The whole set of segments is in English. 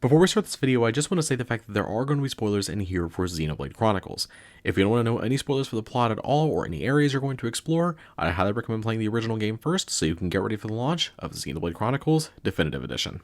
Before we start this video, I just want to say the fact that there are going to be spoilers in here for Xenoblade Chronicles. If you don't want to know any spoilers for the plot at all or any areas you're going to explore, I highly recommend playing the original game first so you can get ready for the launch of Xenoblade Chronicles Definitive Edition.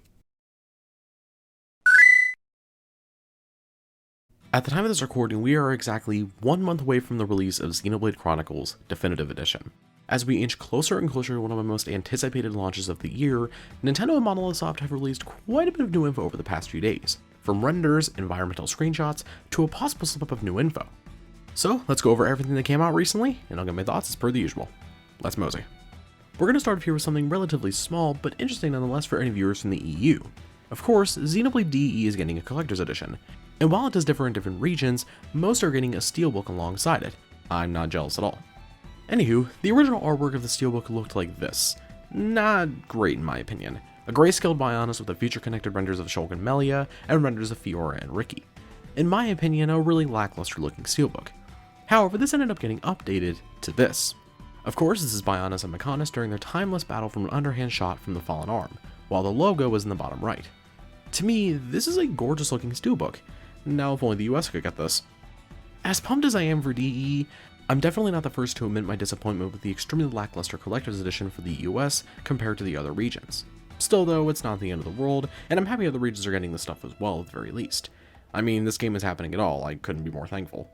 At the time of this recording, we are exactly 1 month away from the release of Xenoblade Chronicles Definitive Edition. As we inch closer and closer to one of my most anticipated launches of the year, Nintendo and Monolith Soft have released quite a bit of new info over the past few days, from renders, environmental screenshots, to a possible slip-up of new info. So let's go over everything that came out recently, and I'll get my thoughts as per the usual. Let's mosey. We're going to start off here with something relatively small, but interesting nonetheless for any viewers from the EU. Of course, Xenoblade DE is getting a collector's edition, and while it does differ in different regions, most are getting a steelbook alongside it. I'm not jealous at all. Anywho, the original artwork of the steelbook looked like this. Not great in my opinion. A grayscaled Bionis with a feature-connected renders of Shulk and Melia, and renders of Fiora and Ricky. In my opinion, a really lackluster looking steelbook. However, this ended up getting updated to this. Of course, this is Bionis and Mechonis during their timeless battle from an underhand shot from the fallen arm, while the logo was in the bottom right. To me, this is a gorgeous looking steelbook. Now if only the US could get this. As pumped as I am for DE, I'm definitely not the first to admit my disappointment with the extremely lackluster collector's edition for the US compared to the other regions. Still though, it's not the end of the world, and I'm happy other regions are getting this stuff as well at the very least. I mean, this game is happening at all, I couldn't be more thankful.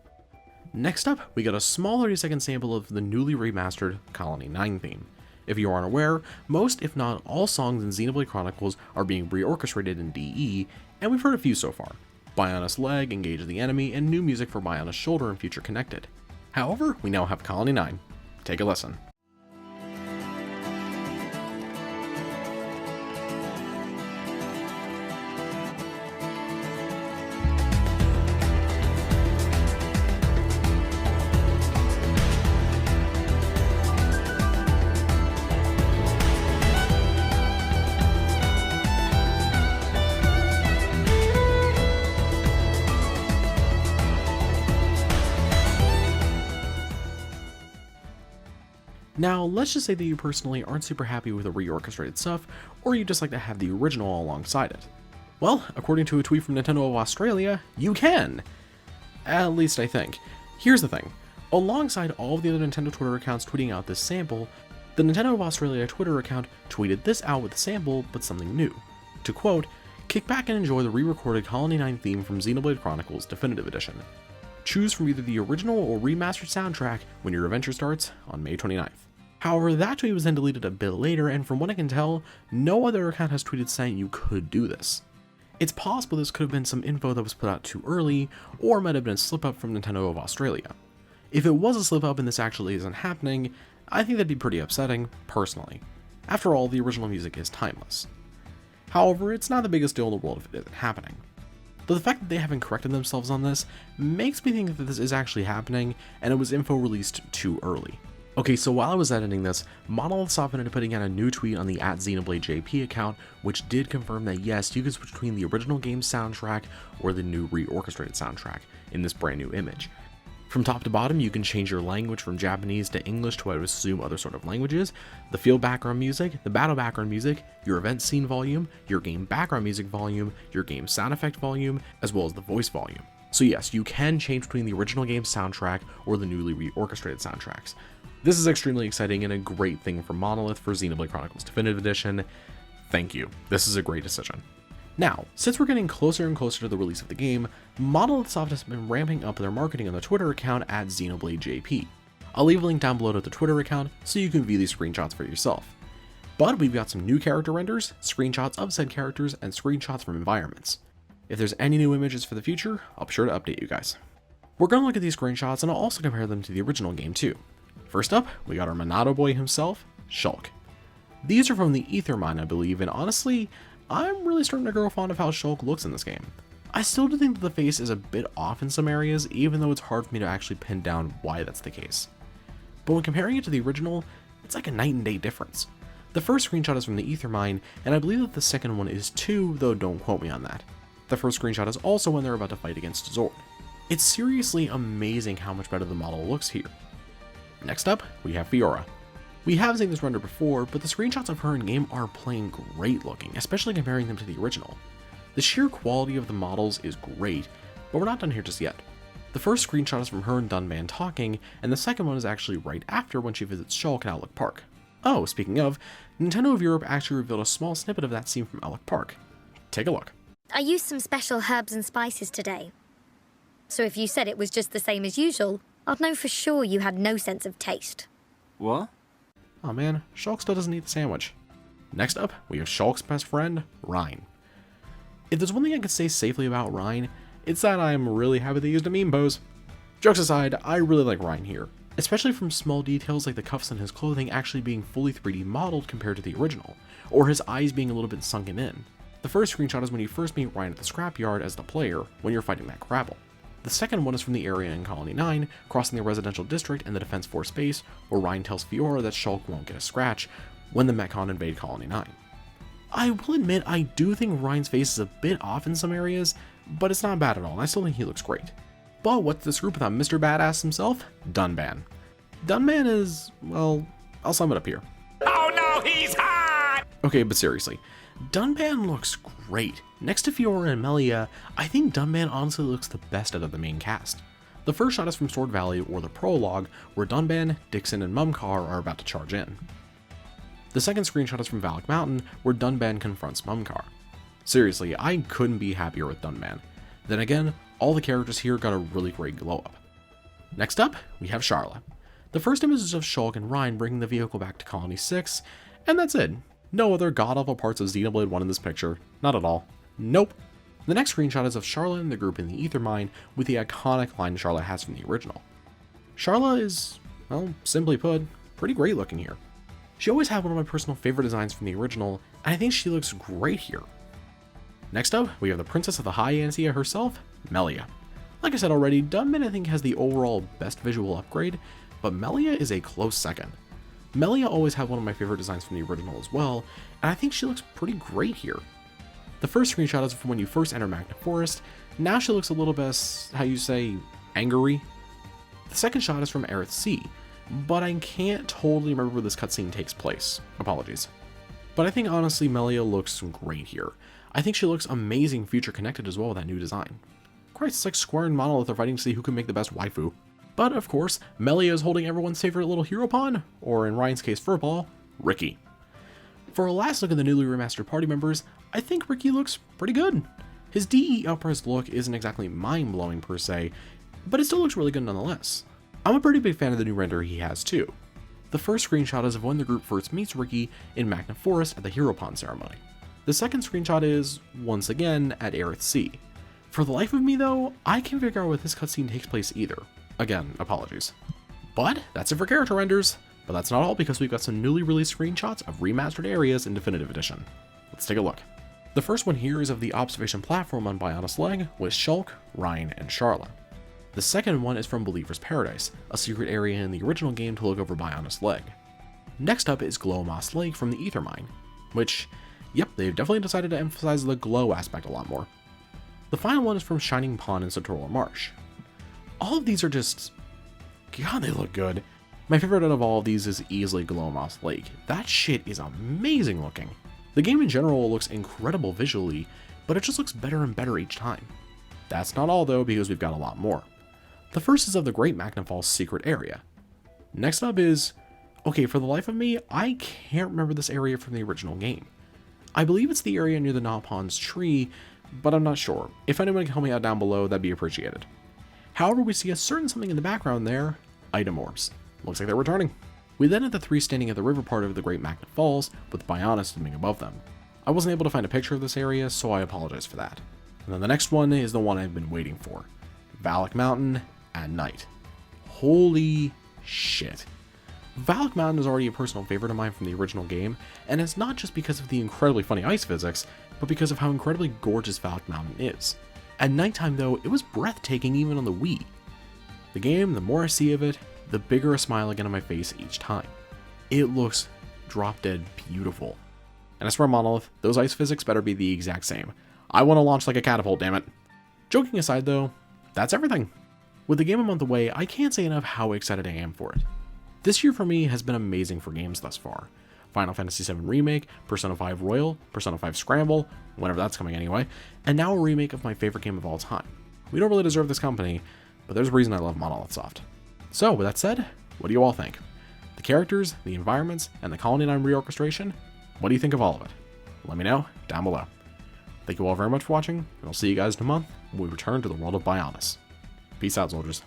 Next up, we got a small 30-second sample of the newly remastered Colony 9 theme. If you aren't aware, most if not all songs in Xenoblade Chronicles are being reorchestrated in DE, and we've heard a few so far. Bionis Leg, Engage the Enemy, and new music for Bionis Shoulder and Future Connected. However, we now have Colony 9. Take a listen. Now, let's just say that you personally aren't super happy with the reorchestrated stuff, or you just like to have the original alongside it. Well, according to a tweet from Nintendo of Australia, you can! At least I think. Here's the thing. Alongside all of the other Nintendo Twitter accounts tweeting out this sample, the Nintendo of Australia Twitter account tweeted this out with a sample, but something new. To quote, "Kick back and enjoy the re-recorded Colony 9 theme from Xenoblade Chronicles Definitive Edition. Choose from either the original or remastered soundtrack when your adventure starts on May 29th. However, that tweet was then deleted a bit later, and from what I can tell, no other account has tweeted saying you could do this. It's possible this could have been some info that was put out too early, or might have been a slip-up from Nintendo of Australia. If it was a slip-up and this actually isn't happening, I think that'd be pretty upsetting, personally. After all, the original music is timeless. However, it's not the biggest deal in the world if it isn't happening. Though the fact that they haven't corrected themselves on this makes me think that this is actually happening, and it was info released too early. Okay, so while I was editing this, Monolith Soft ended up putting out a new tweet on the @XenobladeJP account, which did confirm that yes, you can switch between the original game's soundtrack or the new reorchestrated soundtrack in this brand new image. From top to bottom, you can change your language from Japanese to English to, I would assume, other sort of languages, the field background music, the battle background music, your event scene volume, your game background music volume, your game sound effect volume, as well as the voice volume. So yes, you can change between the original game's soundtrack or the newly reorchestrated soundtracks. This is extremely exciting and a great thing for Monolith for Xenoblade Chronicles Definitive Edition. Thank you. This is a great decision. Now, since we're getting closer and closer to the release of the game, Monolith Soft has been ramping up their marketing on the Twitter account @XenobladeJP. I'll leave a link down below to the Twitter account so you can view these screenshots for yourself. But we've got some new character renders, screenshots of said characters, and screenshots from environments. If there's any new images for the future, I'll be sure to update you guys. We're going to look at these screenshots and I'll also compare them to the original game too. First up, we got our Monado boy himself, Shulk. These are from the Ether Mine, I believe, and honestly, I'm really starting to grow fond of how Shulk looks in this game. I still do think that the face is a bit off in some areas, even though it's hard for me to actually pin down why that's the case. But when comparing it to the original, it's like a night and day difference. The first screenshot is from the Ether Mine, and I believe that the second one is too, though don't quote me on that. The first screenshot is also when they're about to fight against Zord. It's seriously amazing how much better the model looks here. Next up, we have Fiora. We have seen this render before, but the screenshots of her in game are plain great looking, especially comparing them to the original. The sheer quality of the models is great, but we're not done here just yet. The first screenshot is from her and Dunban talking, and the second one is actually right after when she visits Shulk at Outlook Park. Oh, speaking of, Nintendo of Europe actually revealed a small snippet of that scene from Outlook Park. Take a look. I used some special herbs and spices today. So if you said it was just the same as usual, I'd know for sure you had no sense of taste. What? Oh man, Shulk still doesn't eat the sandwich. Next up, we have Shulk's best friend, Rhine. If there's one thing I can say safely about Rhine, it's that I'm really happy they used a meme pose. Jokes aside, I really like Rhine here, especially from small details like the cuffs on his clothing actually being fully 3D modeled compared to the original, or his eyes being a little bit sunken in. The first screenshot is when you first meet Rhine at the scrapyard as the player when you're fighting that Crabble. The second one is from the area in Colony 9, crossing the residential district and the Defense Force base, where Rhine tells Fiora that Shulk won't get a scratch when the Metcon invade Colony 9. I will admit I do think Rhine's face is a bit off in some areas, but it's not bad at all, and I still think he looks great. But what's this group without Mr. Badass himself? Dunban. Dunban is, well, I'll sum it up here. Oh no, he's hot! Okay, but seriously, Dunban looks great. Next to Fiora and Melia, I think Dunban honestly looks the best out of the main cast. The first shot is from Sword Valley, or the prologue, where Dunban, Dixon, and Mumcar are about to charge in. The second screenshot is from Valak Mountain, where Dunban confronts Mumcar. Seriously, I couldn't be happier with Dunban. Then again, all the characters here got a really great glow up. Next up, we have Charla. The first image is of Shulk and Rhine bringing the vehicle back to Colony 6, and that's it. No other god-awful parts of Xenoblade 1 in this picture. Not at all. Nope. The next screenshot is of Charla and the group in the Ether Mine with the iconic line Charla has from the original. Charla is, well, simply put, pretty great looking here. She always had one of my personal favorite designs from the original, and I think she looks great here. Next up, we have the Princess of the High Ansia herself, Melia. Like I said already, Dunban I think has the overall best visual upgrade, but Melia is a close second. Melia always had one of my favorite designs from the original as well, and I think she looks pretty great here. The first screenshot is from when you first enter Magna Forest. Now she looks a little bit, how you say, angry. The second shot is from Aerith C, but I can't totally remember where this cutscene takes place. Apologies. But I think honestly Melia looks great here. I think she looks amazing future connected as well with that new design. Christ, it's like Square and Monolith are fighting to see who can make the best waifu. But of course, Melia is holding everyone's favorite little hero pawn, or in Ryan's case Furball, Ricky. For a last look at the newly remastered party members, I think Ricky looks pretty good. His DE upres look isn't exactly mind-blowing per se, but it still looks really good nonetheless. I'm a pretty big fan of the new render he has too. The first screenshot is of when the group first meets Ricky in Magna Forest at the Hero Pawn ceremony. The second screenshot is, once again, at Aerith C. For the life of me though, I can't figure out where this cutscene takes place either. Again, apologies. But that's it for character renders. But that's not all, because we've got some newly released screenshots of remastered areas in Definitive Edition. Let's take a look. The first one here is of the observation platform on Bionis Leg with Shulk, Rhine, and Charla. The second one is from Believer's Paradise, a secret area in the original game to look over Bionis Leg. Next up is Glow Moss Lake from the Ether Mine, which, yep, they've definitely decided to emphasize the glow aspect a lot more. The final one is from Shining Pond in Satorla Marsh. All of these are just, God, they look good. My favorite out of all of these is easily Glow Moss Lake. That shit is amazing looking. The game in general looks incredible visually, but it just looks better and better each time. That's not all though, because we've got a lot more. The first is of the Great Magna Falls secret area. Next up is, okay, for the life of me, I can't remember this area from the original game. I believe it's the area near the Noppon's tree, but I'm not sure. If anyone can help me out down below, that'd be appreciated. However, we see a certain something in the background there, item orbs. Looks like they're returning. We then have the three standing at the river part of the Great Magna Falls, with Bionis swimming above them. I wasn't able to find a picture of this area, so I apologize for that. And then the next one is the one I've been waiting for. Valak Mountain at night. Holy shit. Valak Mountain is already a personal favorite of mine from the original game, and it's not just because of the incredibly funny ice physics, but because of how incredibly gorgeous Valak Mountain is. At nighttime though, it was breathtaking even on the Wii. The game, the more I see of it, the bigger a smile I get on my face each time. It looks drop dead beautiful. And as for Monolith, those ice physics better be the exact same. I want to launch like a catapult, damn it. Joking aside though, that's everything. With the game a month away, I can't say enough how excited I am for it. This year for me has been amazing for games thus far. Final Fantasy VII Remake, Persona 5 Royal, Persona 5 Scramble, whenever that's coming anyway, and now a remake of my favorite game of all time. We don't really deserve this company, but there's a reason I love Monolith Soft. So, with that said, what do you all think? The characters, the environments, and the Colony 9 reorchestration? What do you think of all of it? Let me know down below. Thank you all very much for watching, and I'll see you guys in a month when we return to the world of Bionis. Peace out, soldiers.